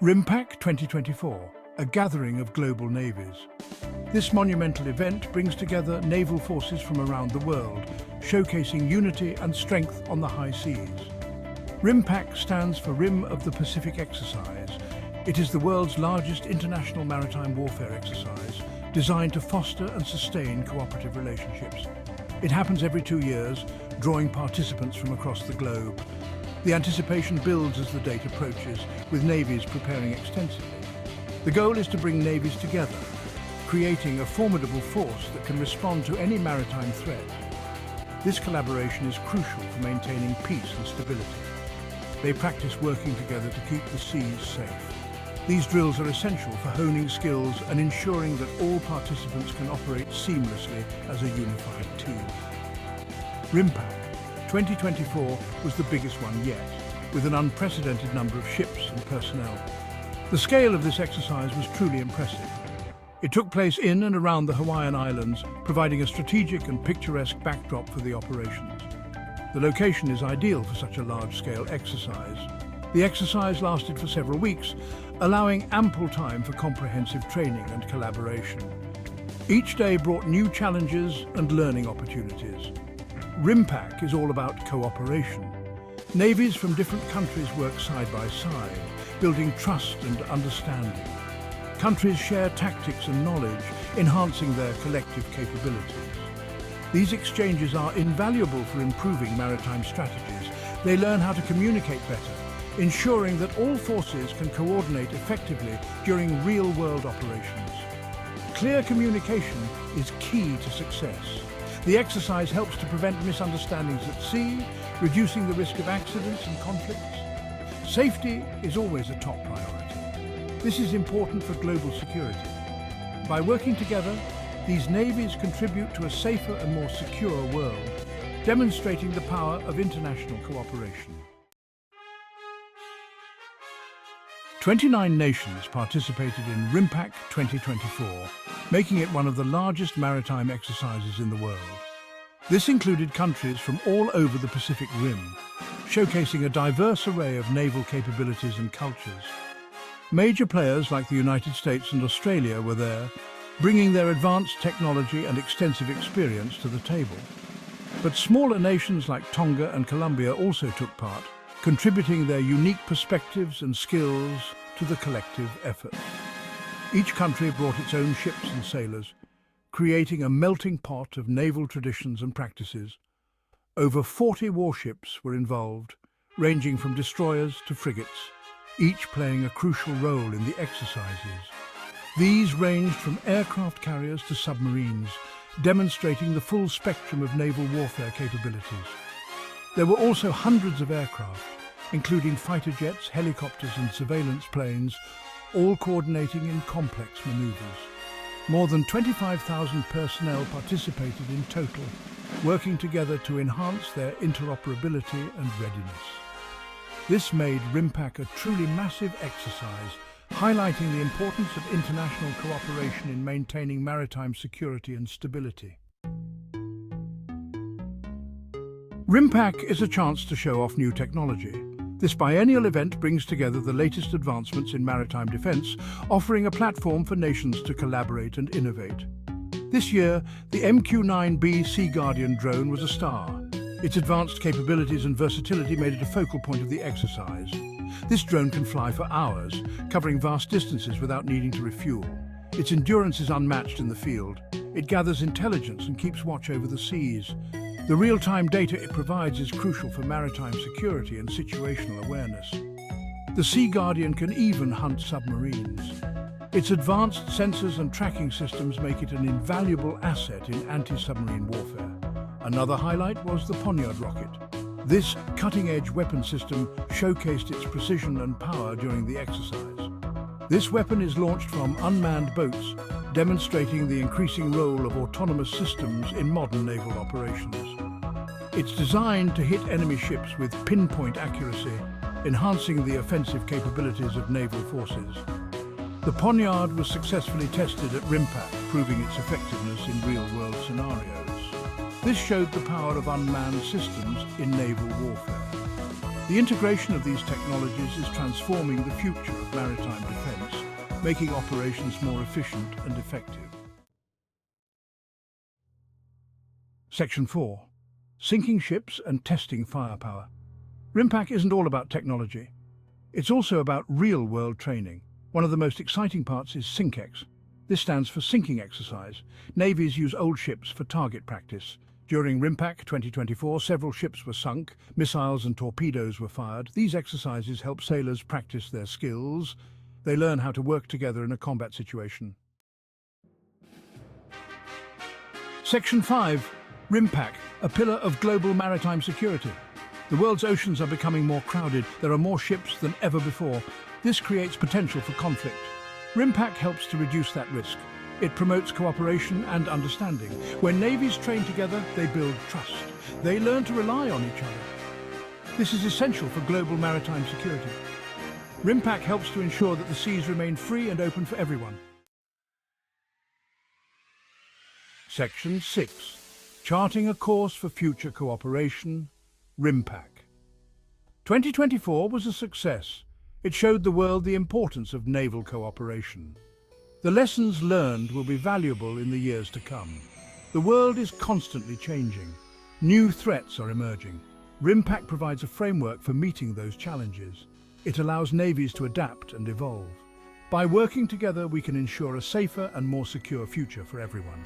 RIMPAC 2024, a gathering of global navies. This monumental event brings together naval forces from around the world, showcasing unity and strength on the high seas. RIMPAC stands for Rim of the Pacific exercise. It is the world's largest international maritime warfare exercise, designed to foster and sustain cooperative relationships. It happens every 2 years, drawing participants from across the globe. The anticipation builds as the date approaches, with navies preparing extensively. The goal is to bring navies together, creating a formidable force that can respond to any maritime threat. This collaboration is crucial for maintaining peace and stability. They practice working together to keep the seas safe. These drills are essential for honing skills and ensuring that all participants can operate seamlessly as a unified team. RIMPAC 2024 was the biggest one yet, with an unprecedented number of ships and personnel. The scale of this exercise was truly impressive. It took place in and around the Hawaiian Islands, providing a strategic and picturesque backdrop for the operations. The location is ideal for such a large-scale exercise. The exercise lasted for several weeks, allowing ample time for comprehensive training and collaboration. Each day brought new challenges and learning opportunities. RIMPAC is all about cooperation. Navies from different countries work side by side, building trust and understanding. Countries share tactics and knowledge, enhancing their collective capabilities. These exchanges are invaluable for improving maritime strategies. They learn how to communicate better, ensuring that all forces can coordinate effectively during real-world operations. Clear communication is key to success. The exercise helps to prevent misunderstandings at sea, reducing the risk of accidents and conflicts. Safety is always a top priority. This is important for global security. By working together, these navies contribute to a safer and more secure world, demonstrating the power of international cooperation. 29 nations participated in RIMPAC 2024, making it one of the largest maritime exercises in the world. This included countries from all over the Pacific Rim, showcasing a diverse array of naval capabilities and cultures. Major players like the United States and Australia were there, bringing their advanced technology and extensive experience to the table. But smaller nations like Tonga and Colombia also took part, contributing their unique perspectives and skills to the collective effort. Each country brought its own ships and sailors, creating a melting pot of naval traditions and practices. Over 40 warships were involved, ranging from destroyers to frigates, each playing a crucial role in the exercises. These ranged from aircraft carriers to submarines, demonstrating the full spectrum of naval warfare capabilities. There were also hundreds of aircraft, including fighter jets, helicopters and surveillance planes, all coordinating in complex maneuvers. More than 25,000 personnel participated in total, working together to enhance their interoperability and readiness. This made RIMPAC a truly massive exercise, highlighting the importance of international cooperation in maintaining maritime security and stability. RIMPAC is a chance to show off new technology. This biennial event brings together the latest advancements in maritime defense, offering a platform for nations to collaborate and innovate. This year, the MQ-9B Sea Guardian drone was a star. Its advanced capabilities and versatility made it a focal point of the exercise. This drone can fly for hours, covering vast distances without needing to refuel. Its endurance is unmatched in the field. It gathers intelligence and keeps watch over the seas. The real-time data it provides is crucial for maritime security and situational awareness. The Sea Guardian can even hunt submarines. Its advanced sensors and tracking systems make it an invaluable asset in anti-submarine warfare. Another highlight was the Poniard rocket. This cutting-edge weapon system showcased its precision and power during the exercise. This weapon is launched from unmanned boats, demonstrating the increasing role of autonomous systems in modern naval operations. It's designed to hit enemy ships with pinpoint accuracy, enhancing the offensive capabilities of naval forces. The Poniard was successfully tested at RIMPAC, proving its effectiveness in real-world scenarios. This showed the power of unmanned systems in naval warfare. The integration of these technologies is transforming the future of maritime defence, making operations more efficient and effective. Section 4. Sinking ships and testing firepower. RIMPAC isn't all about technology. It's also about real-world training. One of the most exciting parts is SINKEX. This stands for sinking exercise. Navies use old ships for target practice. During RIMPAC 2024, several ships were sunk, missiles and torpedoes were fired. These exercises help sailors practice their skills. They learn how to work together in a combat situation. Section 5. RIMPAC, a pillar of global maritime security. The world's oceans are becoming more crowded. There are more ships than ever before. This creates potential for conflict. RIMPAC helps to reduce that risk. It promotes cooperation and understanding. When navies train together, they build trust. They learn to rely on each other. This is essential for global maritime security. RIMPAC helps to ensure that the seas remain free and open for everyone. Section 6. Charting a course for future cooperation. RIMPAC. 2024 was a success. It showed the world the importance of naval cooperation. The lessons learned will be valuable in the years to come. The world is constantly changing. New threats are emerging. RIMPAC provides a framework for meeting those challenges. It allows navies to adapt and evolve. By working together, we can ensure a safer and more secure future for everyone.